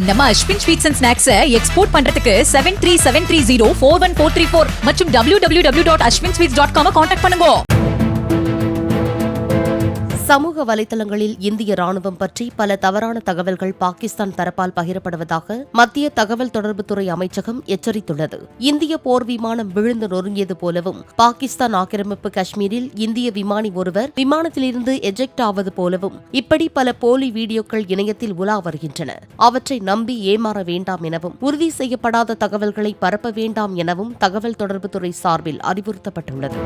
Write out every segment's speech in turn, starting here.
நம்ம Ashwin sweets and snacks export பண்றதுக்கு 7373041434 மற்றும் www.ashwinsweets.com கான்டாக்ட் பண்ணுங்க. சமூக வலைதளங்களில் இந்திய ராணுவம் பற்றி பல தவறான தகவல்கள் பாகிஸ்தான் தரப்பால் பகிரப்படுவதாக மத்திய தகவல் தொடர்புத்துறை அமைச்சகம் எச்சரித்துள்ளது. இந்திய போர் விமானம் விழுந்து நொறுங்கியது போலவும், பாகிஸ்தான் ஆக்கிரமிப்பு காஷ்மீரில் இந்திய விமானி ஒருவர் விமானத்திலிருந்து எஜெக்ட் ஆவது போலவும் இப்படி பல போலி வீடியோக்கள் இணையத்தில் உலா வருகின்றன. அவற்றை நம்பி ஏமாற வேண்டாம் எனவும், உறுதி செய்யப்படாத தகவல்களை பரப்ப வேண்டாம் எனவும் தகவல் தொடர்புத்துறை சார்பில் அறிவுறுத்தப்பட்டுள்ளது.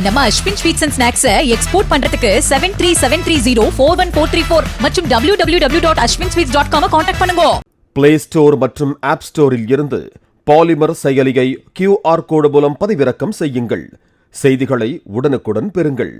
நம்ம Ashwin sweets and snacks export பண்றதுக்கு 7373041434 மற்றும் www.ashwinsweets.com கான்டாக்ட் பண்ணுங்க. பிளே ஸ்டோர் மற்றும் ஆப் ஸ்டோரில் இருந்து பாலிமர் செயலியை QR கோடு மூலம் பதிவிறக்கம் செய்யுங்கள். செய்திகளை உடனுக்குடன் பெறுங்கள்.